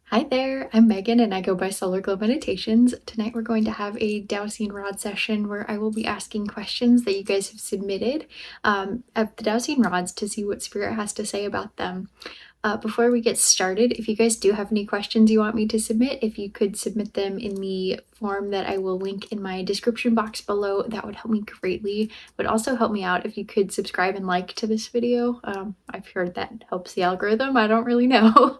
Hi there, I'm Megan and I go by Solar Glow Meditations. Tonight we're going to have a dowsing rod session where I will be asking questions that you guys have submitted of the dowsing rods to see what Spirit has to say about them. Before we get started, if you guys do have any questions you want me to submit, if you could submit them in the form that I will link in my description box below, that would help me greatly. It would also help me out if you could subscribe and like to this video. I've heard that helps the algorithm. I don't really know.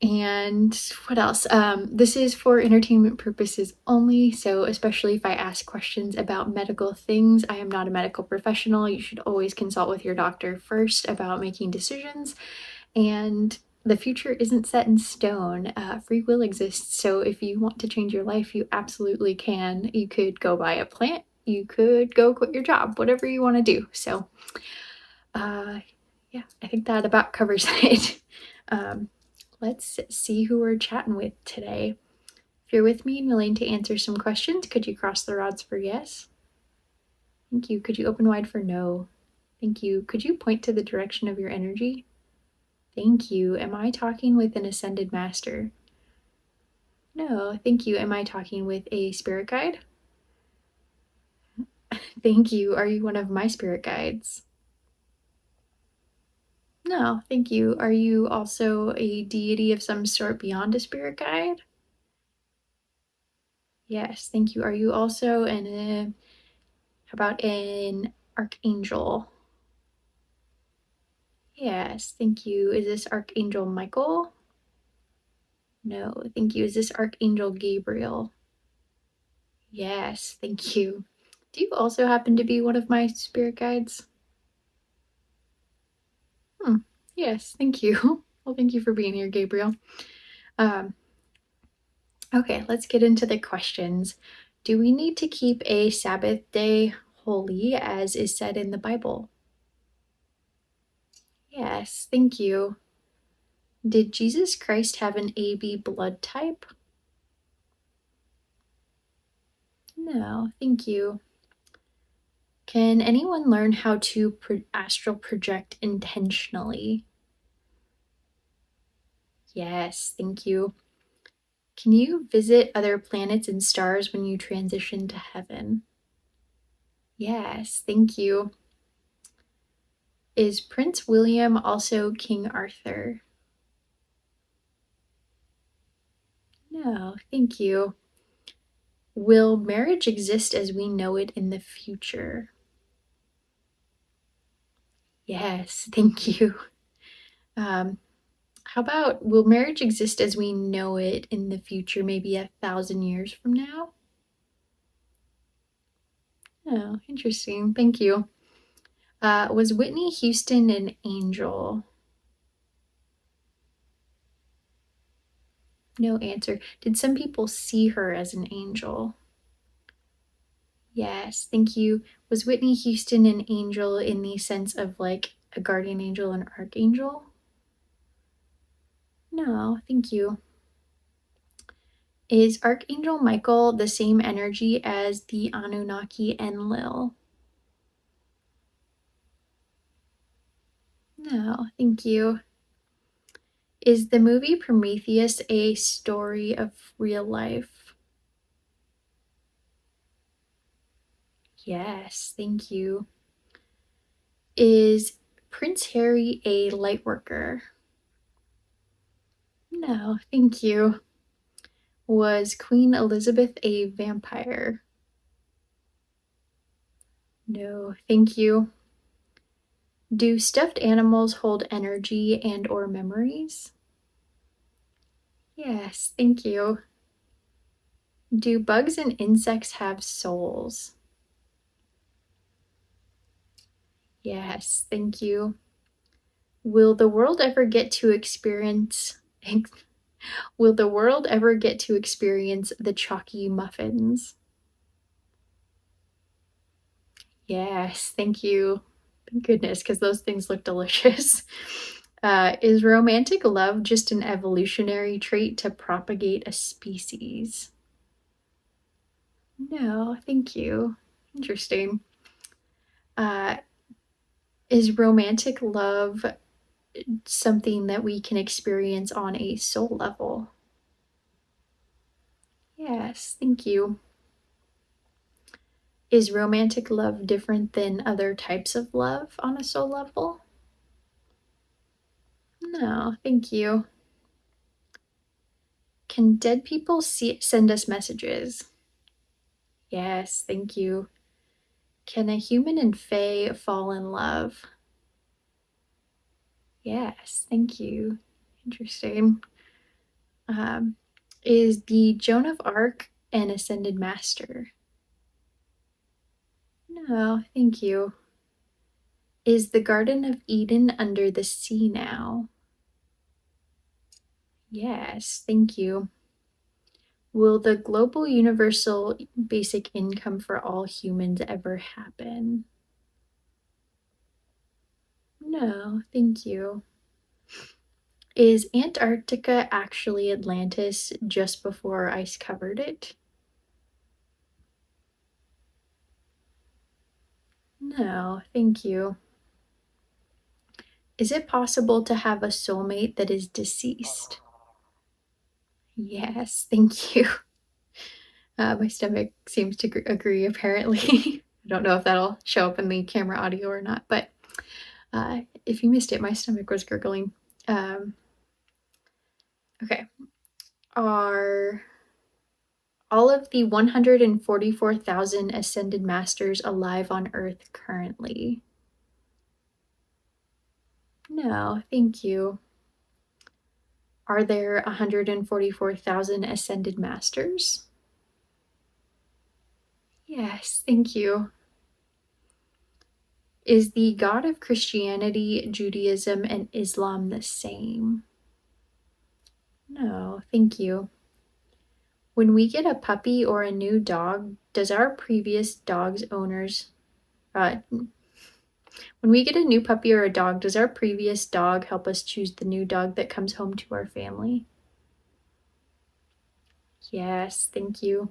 And what else? This is for entertainment purposes only, so especially if I ask questions about medical things, I am not a medical professional. You should always consult with your doctor first about making decisions, and the future isn't set in stone. Free will exists, so if you want to change your life, you absolutely can. You could go buy a plant, you could go quit your job, whatever you want to do. So, yeah, I think that about covers it. Let's see who we're chatting with today. If you're with me and willing to answer some questions, could you cross the rods for yes? Thank you. Could you open wide for no? Thank you. Could you point to the direction of your energy? Thank you. Am I talking with an ascended master? No. Thank you. Am I talking with a spirit guide? Thank you. Are you one of my spirit guides? No. Thank you. Are you also a deity of some sort beyond a spirit guide? Yes. Thank you. Are you also how about an archangel? Yes, thank you. Is this Archangel Michael? No, thank you. Is this Archangel Gabriel? Yes, thank you. Do you also happen to be one of my spirit guides? Yes, thank you. Well, thank you for being here, Gabriel. Okay, let's get into the questions. Do we need to keep a Sabbath day holy as is said in the Bible? Yes, thank you. Did Jesus Christ have an AB blood type? No, thank you. Can anyone learn how to astral project intentionally? Yes, thank you. Can you visit other planets and stars when you transition to heaven? Yes, thank you. Is Prince William also King Arthur? No, thank you. Will marriage exist as we know it in the future? Yes, thank you. How about, will marriage exist as we know it in the future, maybe 1,000 years from now? Oh, interesting. Thank you. Was Whitney Houston an angel? No answer. Did some people see her as an angel? Yes, thank you. Was Whitney Houston an angel in the sense of like a guardian angel and archangel? No, thank you. Is Archangel Michael the same energy as the Anunnaki Enlil? No, thank you. Is the movie Prometheus a story of real life? Yes, thank you. Is Prince Harry a light worker? No, thank you. Was Queen Elizabeth a vampire? No, thank you. Do stuffed animals hold energy and or memories? Yes, thank you. Do bugs and insects have souls? Yes, thank you. Will the world ever get to experience Will the world ever get to experience the chalky muffins? Yes, thank you. Thank goodness, because those things look delicious. Is romantic love just an evolutionary trait to propagate a species? No, thank you. Interesting. Is romantic love something that we can experience on a soul level? Yes, thank you. Is romantic love different than other types of love on a soul level? No, thank you. Can dead people send us messages? Yes, thank you. Can a human and fae fall in love? Yes, thank you. Interesting. Um, is the Joan of Arc an ascended master? No, thank you. Is the Garden of Eden under the sea now? Yes, thank you. Will the global universal basic income for all humans ever happen? No, thank you. Is Antarctica actually Atlantis just before ice covered it? No, thank you. Is it possible to have a soulmate that is deceased? Yes, thank you. My stomach seems to agree, apparently. I don't know if that'll show up in the camera audio or not, but if you missed it, my stomach was gurgling. Okay. Are all of the 144,000 ascended masters alive on Earth currently? No, thank you. Are there 144,000 ascended masters? Yes, thank you. Is the God of Christianity, Judaism, and Islam the same? No, thank you. When we get a puppy or a new dog, does our previous dog's owners, when we get a new puppy or a dog, does our previous dog help us choose the new dog that comes home to our family? Yes, thank you.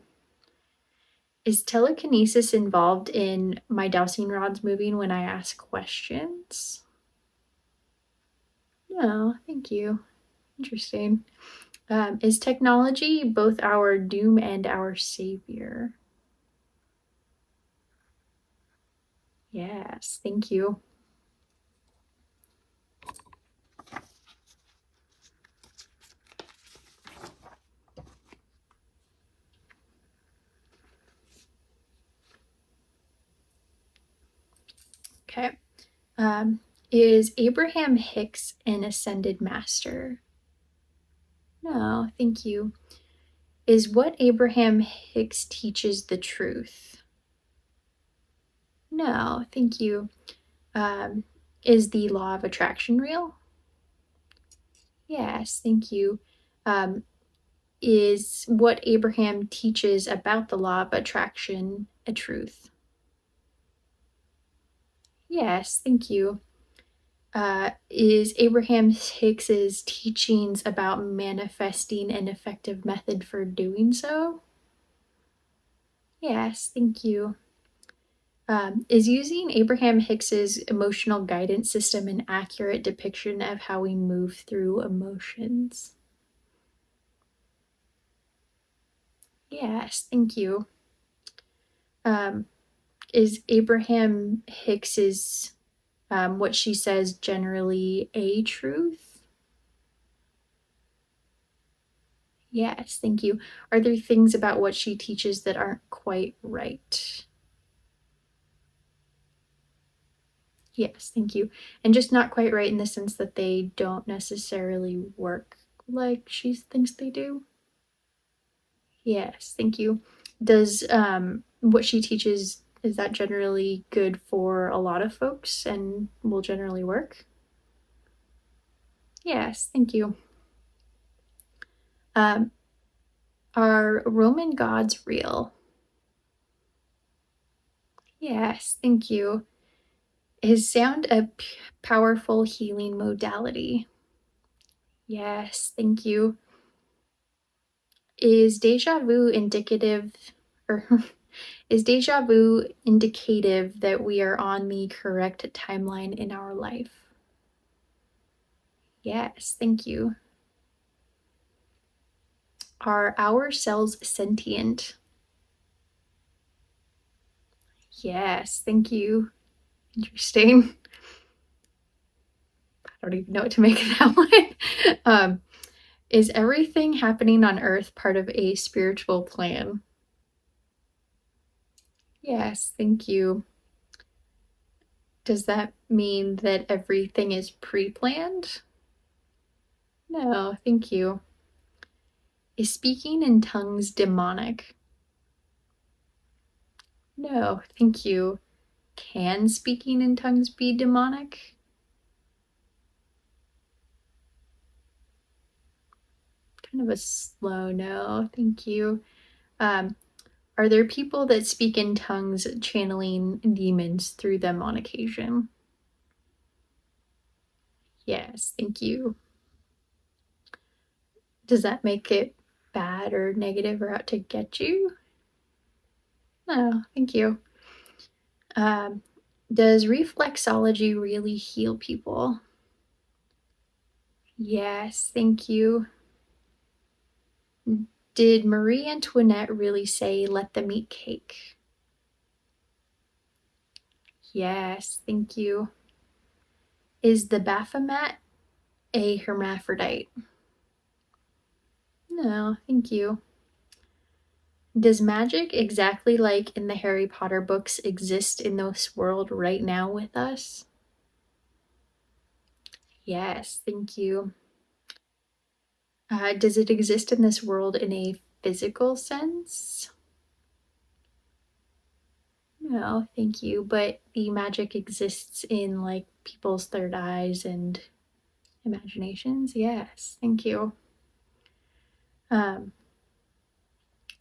Is telekinesis involved in my dowsing rods moving when I ask questions? No, thank you. Interesting. Is technology both our doom and our savior? Yes, thank you. Okay. Is Abraham Hicks an ascended master? No, thank you. Is what Abraham Hicks teaches the truth? No, thank you. Is the law of attraction real? Yes, thank you. Is what Abraham teaches about the law of attraction a truth? Yes, thank you. Is Abraham Hicks's teachings about manifesting an effective method for doing so? Yes, thank you. Is using Abraham Hicks's emotional guidance system an accurate depiction of how we move through emotions? Yes, thank you. Is Abraham Hicks's what she says generally a truth? Yes, thank you. Are there things about what she teaches that aren't quite right? Yes, thank you. And just not quite right in the sense that they don't necessarily work like she thinks they do? Yes, thank you. Does what she teaches, is that generally good for a lot of folks and will generally work? Yes, thank you. Um, are Roman gods real? Yes, thank you. Is sound a powerful healing modality? Yes, thank you. Is deja vu indicative, or is deja vu indicative that we are on the correct timeline in our life? Yes, thank you. Are our cells sentient? Yes, thank you. Interesting. I don't even know what to make of that one. Is everything happening on Earth part of a spiritual plan? Yes, thank you. Does that mean that everything is pre-planned? No, thank you. Is speaking in tongues demonic? No, thank you. Can speaking in tongues be demonic? Kind of a slow no, thank you. Um, are there people that speak in tongues channeling demons through them on occasion? Yes, thank you. Does that make it bad or negative or out to get you? No, thank you. Um, does reflexology really heal people? Yes, thank you. Did Marie Antoinette really say, let them eat cake? Yes, thank you. Is the Baphomet a hermaphrodite? No, thank you. Does magic, exactly like in the Harry Potter books, exist in this world right now with us? Yes, thank you. Does it exist in this world in a physical sense? No, thank you. But the magic exists in like people's third eyes and imaginations? Yes, thank you. Um,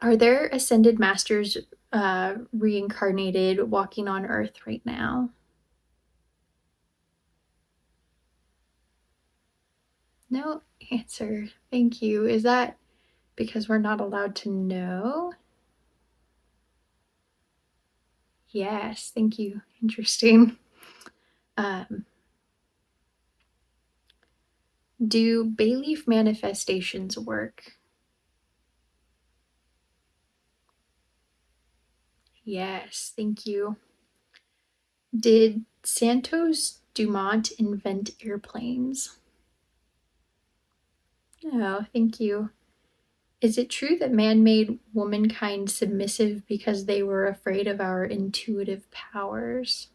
are there ascended masters reincarnated walking on Earth right now? No answer. Thank you. Is that because we're not allowed to know? Yes, thank you. Interesting. Um, do bay leaf manifestations work? Yes, thank you. Did Santos Dumont invent airplanes? No, thank you. Is it true that man made womankind submissive because they were afraid of our intuitive powers?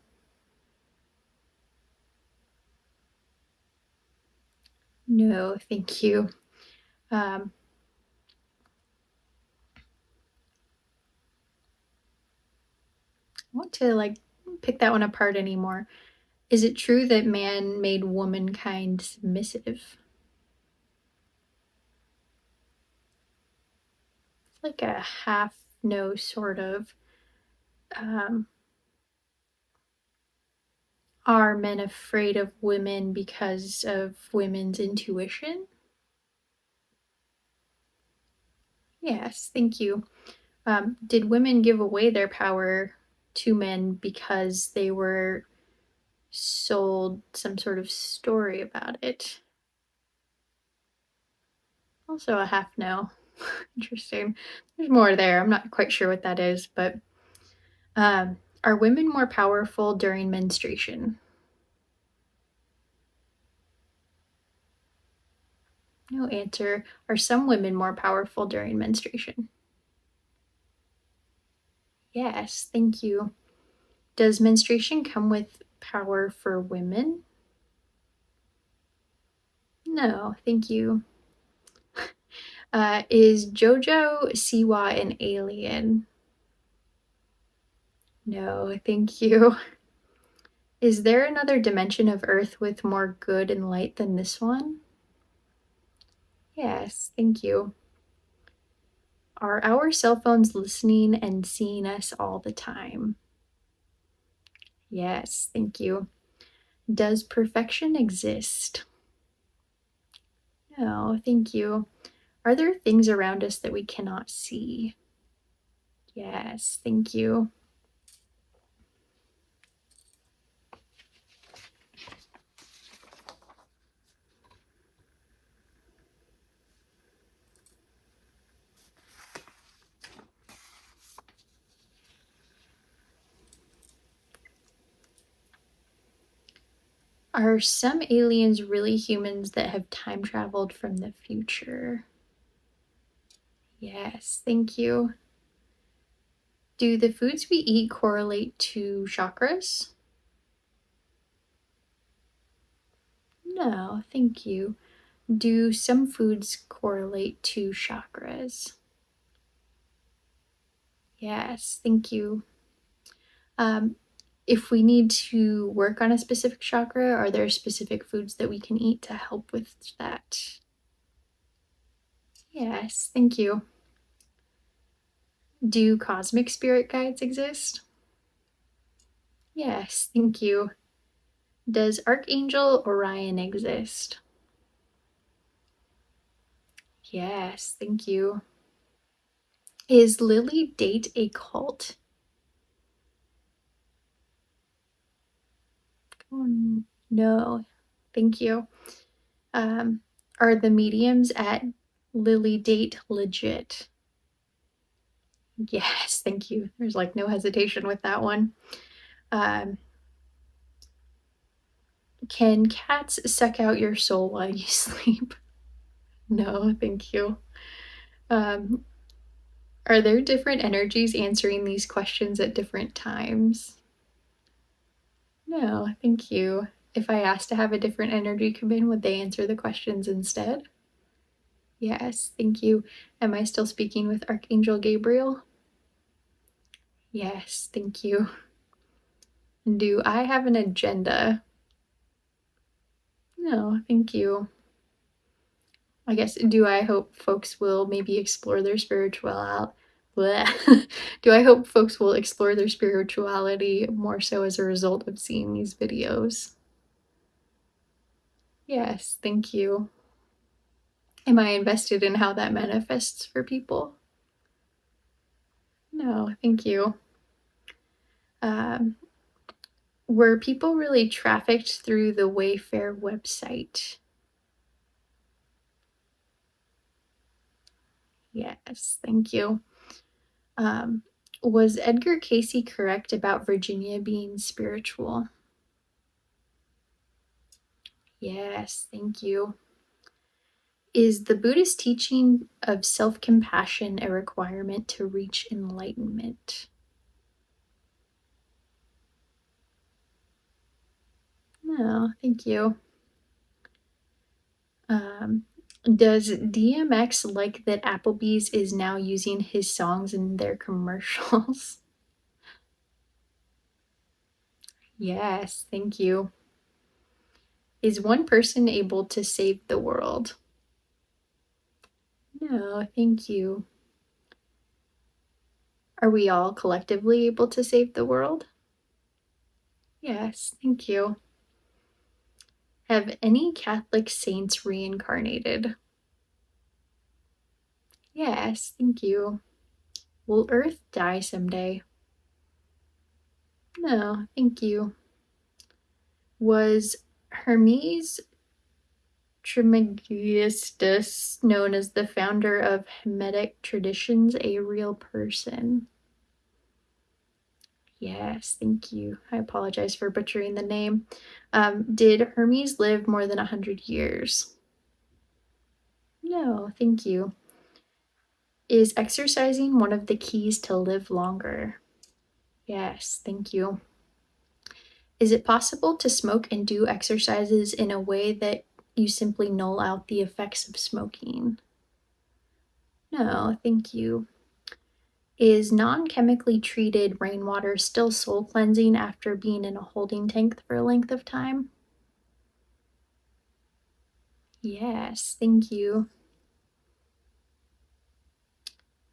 No, thank you. Um, I want to like pick that one apart anymore. Is it true that man made womankind submissive? It's like a half no, sort of. Um, are men afraid of women because of women's intuition? Yes, thank you. Did women give away their power to men because they were sold some sort of story about it? Also a half no. Interesting. There's more there. I'm not quite sure what that is, but are women more powerful during menstruation? No answer. Are some women more powerful during menstruation? Yes, thank you. Does menstruation come with power for women? No, thank you. Is Jojo Siwa an alien? No, thank you. Is there another dimension of Earth with more good and light than this one? Yes, thank you. Are our cell phones listening and seeing us all the time? Yes, thank you. Does perfection exist? No, thank you. Are there things around us that we cannot see? Yes, thank you. Are some aliens really humans that have time traveled from the future? Yes, thank you. Do the foods we eat correlate to chakras? No, thank you. Do some foods correlate to chakras? Yes, thank you. Um, if we need to work on a specific chakra, are there specific foods that we can eat to help with that? Yes, thank you. Do cosmic spirit guides exist? Yes, thank you. Does Archangel Orion exist? Yes, thank you. Is Lily Date a cult? No, thank you. Are the mediums at Lily Date legit? Yes, thank you. There's like no hesitation with that one. Um, can cats suck out your soul while you sleep? No, thank you. Um, are there different energies answering these questions at different times? No, thank you. If I asked to have a different energy come in, would they answer the questions instead? Yes, thank you. Am I still speaking with Archangel Gabriel? Yes, thank you. Do I have an agenda? No, thank you. I guess, do I hope folks will maybe explore their spirituality? Do I hope folks will explore their spirituality more so as a result of seeing these videos? Yes, thank you. Am I invested in how that manifests for people? No, thank you. Um, were people really trafficked through the Wayfair website? Yes, thank you. Um, was Edgar Casey correct about Virginia being spiritual? Yes, thank you. Is the Buddhist teaching of self compassion a requirement to reach enlightenment? No, thank you. Um, does DMX like that Applebee's is now using his songs in their commercials? Yes, thank you. Is one person able to save the world? No, thank you. Are we all collectively able to save the world? Yes, thank you. Have any Catholic saints reincarnated? Yes, thank you. Will Earth die someday? No, thank you. Was Hermes Trismegistus, known as the founder of Hermetic traditions, a real person? Yes, thank you. I apologize for butchering the name. Did Hermes live more than 100 years? No, thank you. Is exercising one of the keys to live longer? Yes, thank you. Is it possible to smoke and do exercises in a way that you simply null out the effects of smoking? No, thank you. Is non-chemically treated rainwater still soul cleansing after being in a holding tank for a length of time? Yes, thank you.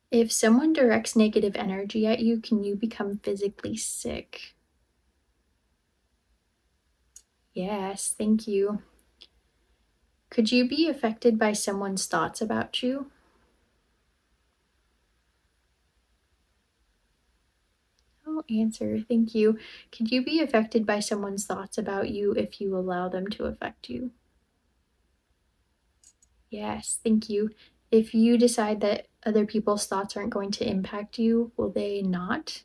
If someone directs negative energy at you, can you become physically sick? Yes, thank you. Could you be affected by someone's thoughts about you? Oh, answer, thank you. Could you be affected by someone's thoughts about you if you allow them to affect you? Yes, thank you. If you decide that other people's thoughts aren't going to impact you, will they not?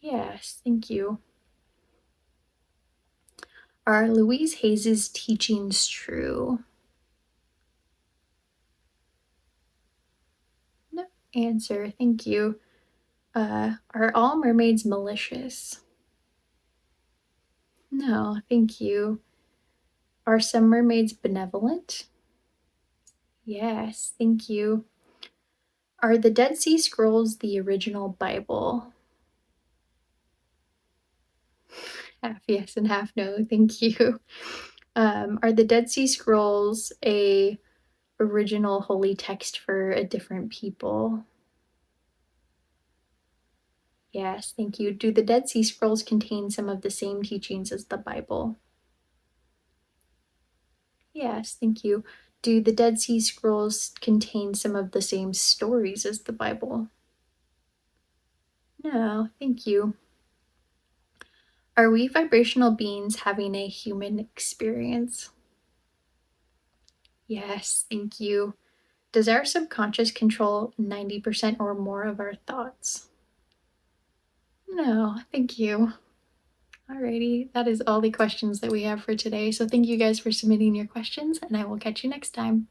Yes, thank you. Are Louise Hayes's teachings true? No answer. Thank you. Are all mermaids malicious? No, thank you. Are some mermaids benevolent? Yes, thank you. Are the Dead Sea Scrolls the original Bible? Half yes and half no, thank you. Are the Dead Sea Scrolls a original holy text for a different people? Yes, thank you. Do the Dead Sea Scrolls contain some of the same teachings as the Bible? Yes, thank you. Do the Dead Sea Scrolls contain some of the same stories as the Bible? No, thank you. Are we vibrational beings having a human experience? Yes, thank you. Does our subconscious control 90% or more of our thoughts? No, thank you. Alrighty, that is all the questions that we have for today. So thank you guys for submitting your questions, and I will catch you next time.